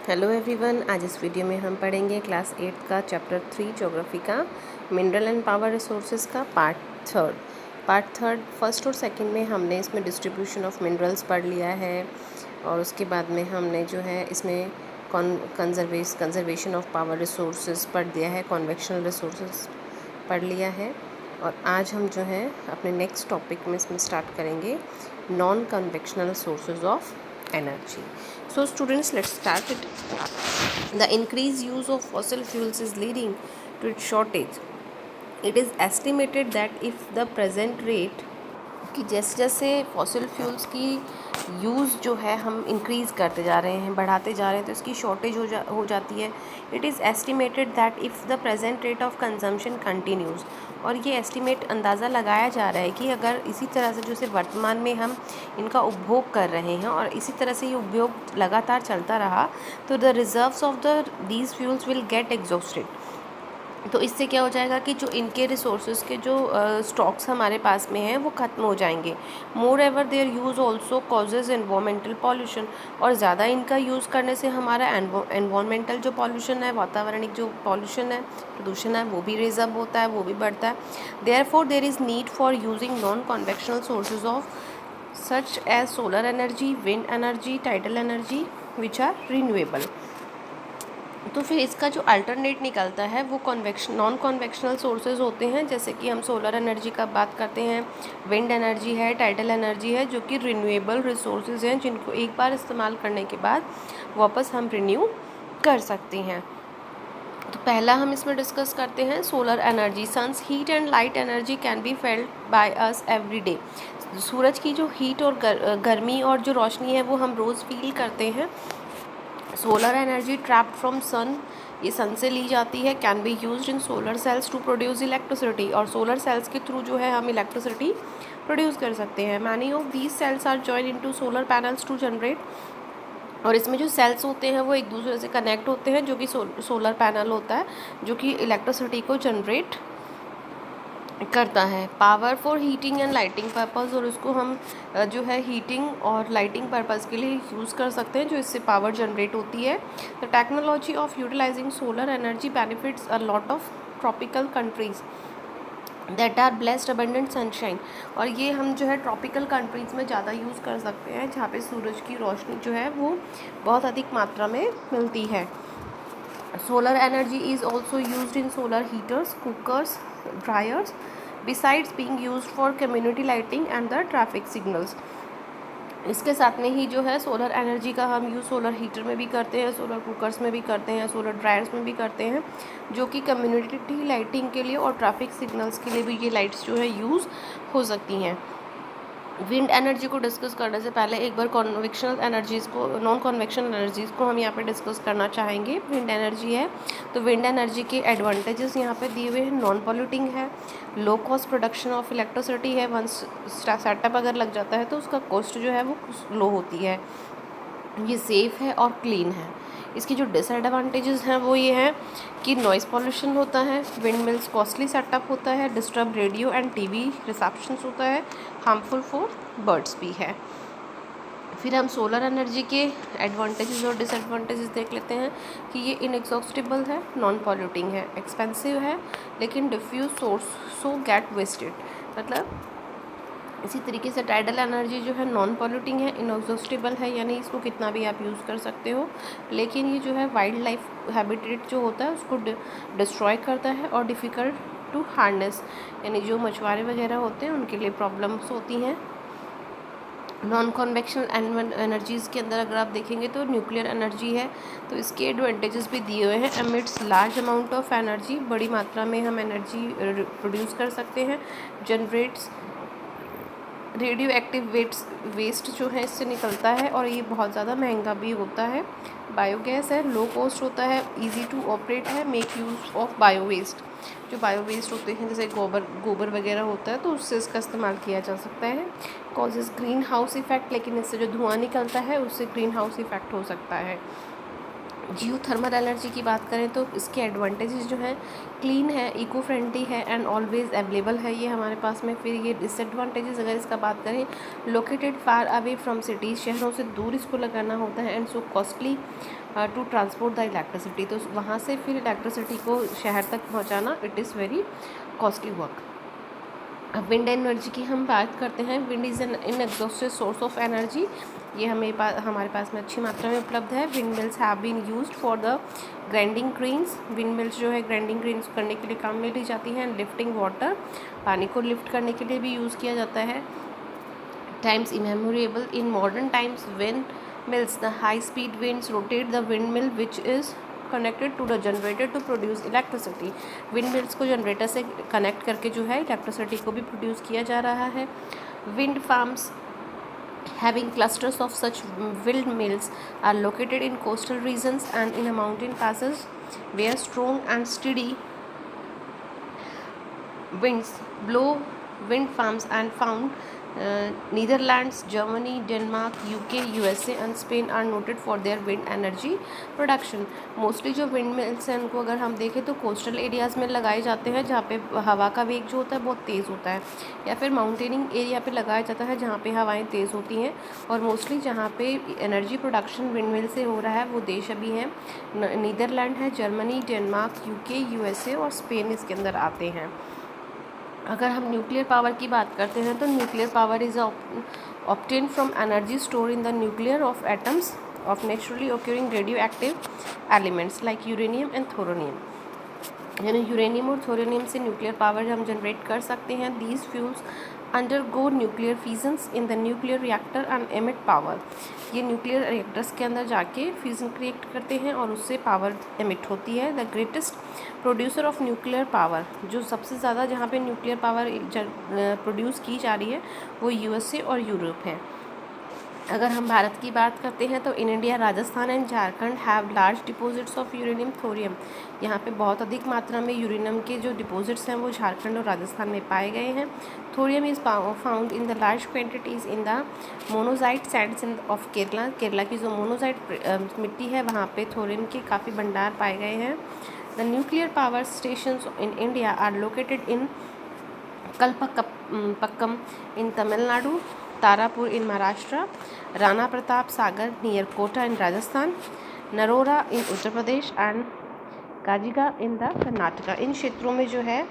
Hello everyone, आज इस video में हम पढ़ेंगे क्लास 8 का चैप्टर 3 ज्योग्राफी का मिनरल एंड पावर रिसोर्सेज का पार्ट थर्ड फर्स्ट और सेकंड में हमने इसमें डिस्ट्रीब्यूशन ऑफ मिनरल्स पढ़ लिया है और उसके बाद में हमने जो है इसमें कंजर्वेशन ऑफ पावर रिसोर्सेज पढ़ दिया है, कॉन्वेक्शनल रिसोर्सेज पढ़ लिया है। और आज हम जो है अपने नेक्स्ट टॉपिक में इसमें स्टार्ट करेंगे non conventional sources of energy. So students, let's start it. The increased use of fossil fuels is leading to its shortage. It is estimated that if the present rate कि जैसे जैसे fossil fuels की use जो है हम increase करते जा रहे हैं, बढ़ाते जा रहे हैं, तो इसकी शॉर्टेज हो जाती है। It is estimated that if the present rate of consumption continues, और ये एस्टिमेट अंदाज़ा लगाया जा रहा है कि अगर इसी तरह से जैसे वर्तमान में हम इनका उपभोग कर रहे हैं और इसी तरह से ये उपयोग लगातार चलता रहा तो the reserves of the these fuels will get exhausted. तो इससे क्या हो जाएगा कि जो इनके रिसोर्सेज के जो स्टॉक्स हमारे पास में हैं वो ख़त्म हो जाएंगे। Moreover their use also causes environmental pollution, और ज़्यादा इनका यूज़ करने से हमारा एनवायरमेंटल जो पॉल्यूशन है, वातावरणिक जो पॉल्यूशन है, प्रदूषण है, वो भी रेज़ अप होता है, वो भी बढ़ता है। Therefore there is need for using non conventional sources of such as solar energy, wind energy, tidal energy which are renewable. तो फिर इसका जो अल्टरनेट निकलता है वो नॉन कन्वेक्शनल सोर्सेज होते हैं, जैसे कि हम सोलर एनर्जी का बात करते हैं, विंड एनर्जी है, टाइडल एनर्जी है, जो कि रिन्यूएबल रिसोर्सेज हैं जिनको एक बार इस्तेमाल करने के बाद वापस हम रिन्यू कर सकते हैं। तो पहला हम इसमें डिस्कस करते हैं solar energy. Sun's heat and light energy can be felt by us every day. सूरज की जो हीट और गर्मी और जो रोशनी है वो हम रोज़ फील करते हैं। Solar energy trapped from sun, ये सन से ली जाती है, can be used in solar cells to produce electricity, और सोलर सेल्स के थ्रू जो है हम इलेक्ट्रिसिटी प्रोड्यूस कर सकते हैं। Many of these cells are join into solar panels to generate, और इसमें जो सेल्स होते हैं वो एक दूसरे से कनेक्ट होते हैं, जो कि सोलर पैनल होता है जो कि इलेक्ट्रिसिटी को जनरेट करता है। Power for heating and lighting purpose, और उसको हम जो है हीटिंग और लाइटिंग पर्पस के लिए यूज़ कर सकते हैं, जो इससे पावर जनरेट होती है। The technology of utilising solar energy benefits a lot of tropical countries that are blessed abundant sunshine, और ये हम जो है ट्रॉपिकल कंट्रीज़ में ज़्यादा यूज़ कर सकते हैं जहाँ पे सूरज की रोशनी जो है वो बहुत अधिक मात्रा में मिलती है। Solar energy is also used in solar heaters, cookers, dryers, besides being used for community lighting and the traffic signals। इसके साथ में ही जो है सोलर एनर्जी का हम यूज़ सोलर हीटर में भी करते हैं, सोलर कुकर्स में भी करते हैं, सोलर ड्रायर्स में भी करते हैं, जो कि कम्युनिटी लाइटिंग के लिए और ट्रैफिक सिग्नल्स के लिए भी ये लाइट्स जो है यूज़ हो सकती हैं। विंड एनर्जी को डिस्कस करने से पहले एक बार कॉन्वेक्शनल एनर्जीज़ को, नॉन कॉन्वेक्शनल एनर्जीज़ को हम यहाँ पे डिस्कस करना चाहेंगे। विंड एनर्जी है तो विंड एनर्जी के एडवांटेजेस यहाँ पे दिए हुए हैं। नॉन पॉल्यूटिंग है, low cost production of electricity है, वंस सेटअप अगर लग जाता है तो उसका कॉस्ट जो है वो लो होती है, ये सेफ़ है और क्लीन है। इसकी जो डिसएडवांटेजेस हैं वो ये हैं कि नॉइज़ पॉल्यूशन होता है, विंड मिल्स कॉस्टली सेटअप होता है, disturb radio and TV receptions होता है, हार्मफुल फॉर बर्ड्स भी है। फिर हम सोलर एनर्जी के एडवांटेजेस और डिसएडवांटेजेस देख लेते हैं कि ये इनएग्जॉस्टिबल है, नॉन पॉल्यूटिंग है, एक्सपेंसिव है, लेकिन diffuse source so get wasted. मतलब इसी तरीके से टाइडल एनर्जी जो है नॉन पॉल्यूटिंग है, इनएग्जॉस्टिबल है, यानी इसको कितना भी आप यूज़ कर सकते हो, लेकिन ये जो है वाइल्ड लाइफ हैबिटेट जो होता है उसको डिस्ट्रॉय करता है और डिफ़िकल्ट टू हार्नेस, यानी जो मछुआरे वगैरह होते हैं उनके लिए प्रॉब्लम्स होती हैं। नॉन कन्वेक्शनल एनर्जीज़ के अंदर अगर आप देखेंगे तो न्यूक्लियर एनर्जी है, तो इसके एडवांटेजेस भी दिए हुए हैं। Emits large amount of energy, बड़ी मात्रा में हम एनर्जी प्रोड्यूस कर सकते हैं। जनरेट्स रेडियो एक्टिव वेस्ट जो है इससे निकलता है, और ये बहुत ज़्यादा महंगा भी होता है। बायोगैस है, लो कॉस्ट होता है, इजी टू ऑपरेट है, make use of bio waste, जो बायो वेस्ट होते हैं जैसे गोबर वगैरह होता है तो उससे इसका इस्तेमाल किया जा सकता है। कॉजेज़ ग्रीन हाउस इफ़ेक्ट, लेकिन इससे जो धुआं निकलता है उससे ग्रीन हाउस इफ़ेक्ट हो सकता है। जियोथर्मल एनर्जी की बात करें तो इसके एडवांटेजेस जो हैं, क्लीन है, इको फ्रेंडली है एंड ऑलवेज अवेलेबल है ये हमारे पास में। फिर ये डिसएडवांटेजेस अगर इसका बात करें, located far away from cities, शहरों से दूर इसको लगाना होता है, and so costly to transport the electricity, तो वहाँ से फिर इलेक्ट्रिसिटी को शहर तक पहुँचाना it is very costly work. अब विंड एनर्जी की हम बात करते हैं। Wind is an inexhausted source of energy, ये हमारे पास में अच्छी मात्रा में उपलब्ध है। Windmills have been used for the grinding cranes, wind mills जो है ग्राइंडिंग क्रेन्स करने के लिए काम में ली जाती हैं। लिफ्टिंग वाटर, पानी को लिफ्ट करने के लिए भी यूज़ किया जाता है। Times इमेमोरेबल, in modern times wind mills, the high speed winds rotate the windmill which is connected to the generator to produce electricity। Wind mills को जनरेटर से कनेक्ट करके जो है इलेक्ट्रिसिटी को भी प्रोड्यूस किया जा रहा है। Wind farms having clusters of such windmills are located in coastal regions and in a mountain passes where strong and steady winds blow। wind farms and found Netherlands, Germany, Denmark, UK, USA and Spain are noted for their wind energy production। Mostly जो wind mills हैं उनको अगर हम देखें तो coastal areas में लगाए जाते हैं जहाँ पे हवा का वेग जो होता है बहुत तेज़ होता है, या फिर माउंटेनिंग एरिया पे लगाया जाता है जहाँ पे हवाएं तेज़ होती हैं। और मोस्टली जहाँ पे एनर्जी प्रोडक्शन विंड मिल से हो रहा है वो देश अभी हैं नीदरलैंड है, जर्मनी, डेनमार्क, UK, USA और स्पेन इसके अंदर आते हैं। अगर हम न्यूक्लियर पावर की बात करते हैं तो nuclear power is obtain from energy store in the nuclear of atoms of naturally occurring radioactive elements like uranium and thorium. यानी यूरेनियम और थोरोनियम से न्यूक्लियर पावर हम जनरेट कर सकते हैं। These fuels undergo nuclear fusions in the nuclear reactor and emit power. ये nuclear reactors के अंदर जाके फ्यूजन क्रिएट करते हैं और उससे पावर एमिट होती है। The greatest producer of nuclear power, जो सबसे ज़्यादा जहाँ पे न्यूक्लियर पावर प्रोड्यूस की जा रही है वो USA और यूरोप है। अगर हम भारत की बात करते हैं तो in India Rajasthan and Jharkhand have large deposits of uranium thorium. यहाँ पे बहुत अधिक मात्रा में यूरेनियम के जो डिपॉजिट्स हैं वो झारखंड और राजस्थान में पाए गए हैं। Thorium is found in the large quantities in the monazite Sands of Kerala. Kerala की जो मोनोजाइट मिट्टी है वहाँ पे थोरियम के काफ़ी भंडार पाए गए हैं। The nuclear power stations in India are located in Kalpakkam in Tamil Nadu, Tarapur in Maharashtra, Rana Pratap Sagar near Kota in Rajasthan, Narora in Uttar Pradesh and काजीगा इन द कर्नाटका। इन क्षेत्रों में जो है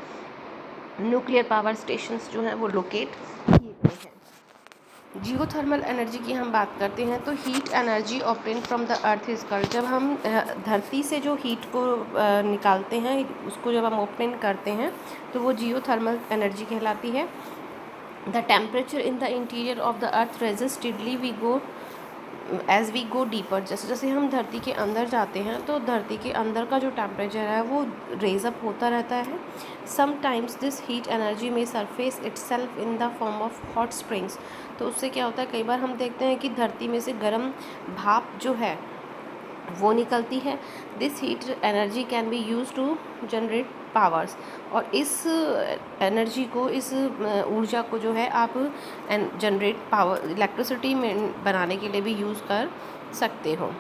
न्यूक्लियर पावर स्टेशंस जो हैं वो लोकेट किए गए हैं। जियोथर्मल एनर्जी की हम बात करते हैं तो heat energy obtain from the earth is called. जब हम धरती से जो हीट को निकालते हैं उसको जब हम ऑब्टेन करते हैं तो वो जियोथर्मल एनर्जी कहलाती है। The temperature in the interior of the earth rises steadily as we go deeper. जैसे जैसे हम धरती के अंदर जाते हैं तो धरती के अंदर का जो टेम्परेचर है वो रेज अप होता रहता है। समटाइम्स दिस हीट एनर्जी में surface itself in the form of hot springs. तो उससे क्या होता है, कई बार हम देखते हैं कि धरती में से गर्म भाप जो है वो निकलती है। This heat energy can be use to generate powers. और इस एनर्जी को, इस ऊर्जा को जो है आप जनरेट पावर इलेक्ट्रिसिटी में बनाने के लिए भी यूज़ कर सकते हो।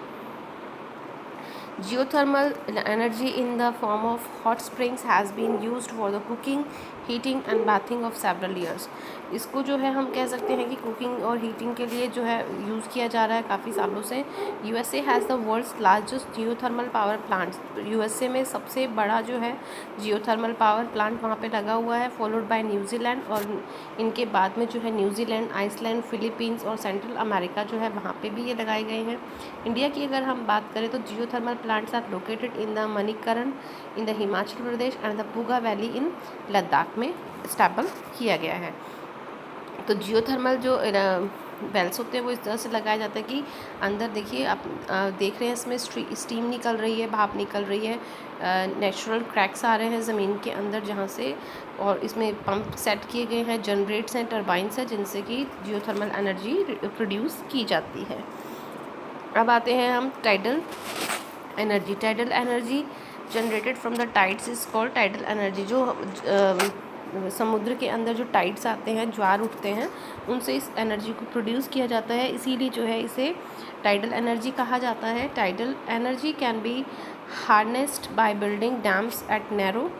Geothermal energy in the form of hot springs has been used for the cooking, heating and bathing of several years। इसको जो है हम कह सकते हैं कि कुकिंग और हीटिंग के लिए जो है यूज़ किया जा रहा है काफ़ी सालों से। USA has the world's largest geothermal power plants. USA में सबसे बड़ा जो है जियोथर्मल पावर प्लांट वहाँ पे लगा हुआ है, फॉलोड बाय न्यूजीलैंड, और इनके बाद में जो है न्यूजीलैंड, आइसलैंड, फिलीपींस और सेंट्रल अमेरिका जो है वहाँ पे भी ये लगाए गए हैं। इंडिया की अगर हम बात करें तो geothermal plants are located in the Manikaran in the Himachal Pradesh and the Puga valley in Ladakh में स्टैबल किया गया है। तो जियोथर्मल जो बेल्स होते हैं वो इस तरह से लगाया जाता है कि अंदर देखिए आप देख रहे हैं इसमें स्टीम निकल रही है, भाप निकल रही है, नेचुरल क्रैक्स आ रहे हैं ज़मीन के अंदर जहाँ से, और इसमें पंप सेट किए गए हैं, जनरेट्स हैं, टरबाइंस हैं जिनसे कि जियोथर्मल एनर्जी प्रोड्यूस की जाती है। अब आते हैं हम tidal energy. Tidal energy generated from the tides is called tidal energy. जो समुद्र के अंदर जो टाइड्स आते हैं, ज्वार उठते हैं, उनसे इस एनर्जी को प्रोड्यूस किया जाता है। इसीलिए जो है इसे टाइडल एनर्जी कहा जाता है। Tidal energy can be harnessed by building dams at narrow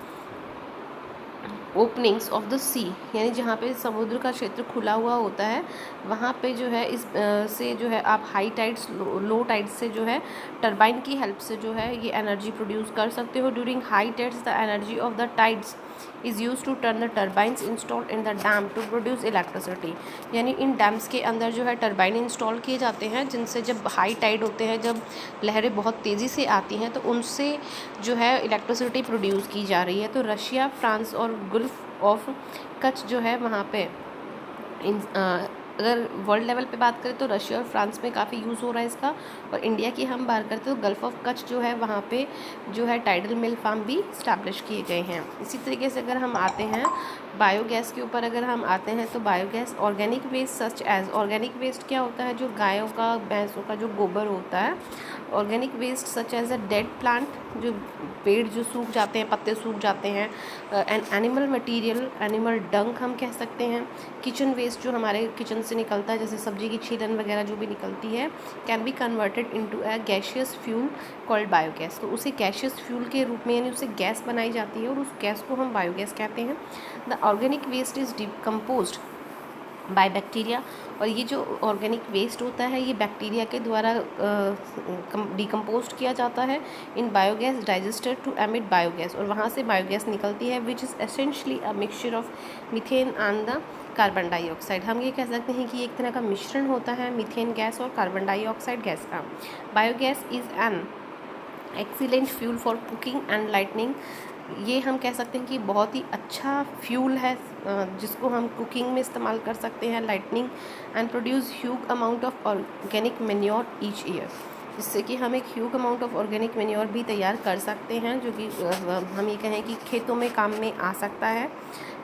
openings of the sea, यानी जहाँ पे समुद्र का क्षेत्र खुला हुआ होता है वहाँ पे जो है इस से जो है आप हाई टाइड्स लो टाइड्स से जो है टरबाइन की हेल्प से जो है ये एनर्जी प्रोड्यूस कर सकते हो। During high tides the energy of the tides is use to turn the turbines installed in the dam to produce electricity, यानी इन डैम्स के अंदर जो है टरबाइन इंस्टॉल किए जाते हैं जिनसे जब हाई टाइड होते हैं, जब लहरें बहुत तेज़ी से आती हैं तो उनसे जो है इलेक्ट्रिसिटी प्रोड्यूस की जा रही है। तो रशिया, फ्रांस और गल्फ ऑफ कच्छ जो है वहाँ पे अगर वर्ल्ड लेवल पे बात करें तो रशिया और फ्रांस में काफ़ी यूज़ हो रहा है इसका, और इंडिया की हम बात करते तो गल्फ़ ऑफ कच्छ जो है वहाँ पे जो है टाइडल मिल फार्म भी इस्टेब्लिश किए गए हैं। इसी तरीके से अगर हम आते हैं बायोगैस के ऊपर, अगर हम आते हैं तो biogas organic waste such as, organic waste क्या होता है, जो गायों का, भैंसों का जो गोबर होता है। Organic waste such as a dead plant, जो पेड़ जो सूख जाते हैं, पत्ते सूख जाते हैं। एंड एनिमल मटेरियल, एनिमल डंक हम कह सकते हैं। किचन वेस्ट जो हमारे किचन से निकलता है, जैसे सब्जी की छीलन वगैरह जो भी निकलती है, can be converted into a gaseous fuel called biogas. तो उसे गैशियस फ्यूल के रूप में, यानी उससे गैस बनाई जाती है और उस गैस को हम बायोगैस कहते हैं। The organic waste is decomposed by bacteria, और ये जो ऑर्गेनिक वेस्ट होता है ये बैक्टीरिया के द्वारा डिकम्पोज किया जाता है in biogas digester to emit biogas, और वहाँ से बायोगैस निकलती है which is essentially a mixture of methane and the carbon dioxide. हम ये कह सकते हैं कि एक तरह का मिश्रण होता है मीथेन गैस और कार्बन डाइऑक्साइड गैस का। Biogas is an excellent fuel for cooking and lightning, ये हम कह सकते हैं कि बहुत ही अच्छा फ्यूल है जिसको हम कुकिंग में इस्तेमाल कर सकते हैं, lightning and produce huge amount of organic manure each year, जिससे कि हम एक huge amount of organic manure भी तैयार कर सकते हैं, जो कि हम ये कहें कि खेतों में काम में आ सकता है।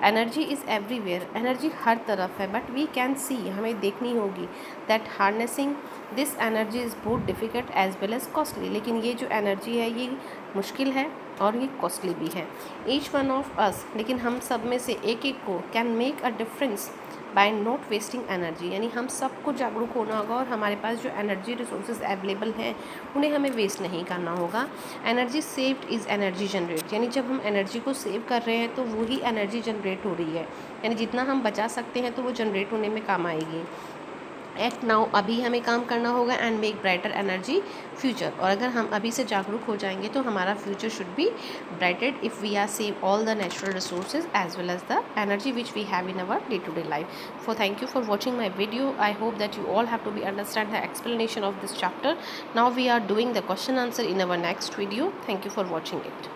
एनर्जी इज़ एवरीवेयर, एनर्जी हर तरफ है, बट वी कैन सी, हमें देखनी होगी, that harnessing this energy is both difficult as well as costly, लेकिन ये जो एनर्जी है ये मुश्किल है और ये कॉस्टली भी है। ईच वन ऑफ अस, लेकिन हम सब में से एक एक को, can make a difference bye not wasting energy, यानी हम सबको जागरूक होना होगा और हमारे पास जो एनर्जी रिसोर्सेज अवेलेबल हैं उन्हें हमें वेस्ट नहीं करना होगा। Energy saved is energy generate, यानी जब हम एनर्जी को सेव कर रहे हैं तो वही एनर्जी जनरेट हो रही है, यानी जितना हम बचा सकते हैं तो वो जनरेट होने में काम आएगी। एक्ट नाउ, अभी हमें काम करना होगा, and make brighter energy future, और अगर हम अभी से जागरूक हो जाएंगे तो हमारा future should be brighted if we are save all the natural resources as well as the energy which we have in our day to day life. For thank you for watching my video. I hope that you all have to be understand the explanation of this chapter. Now we are doing the question answer in our next video. Thank you for watching it.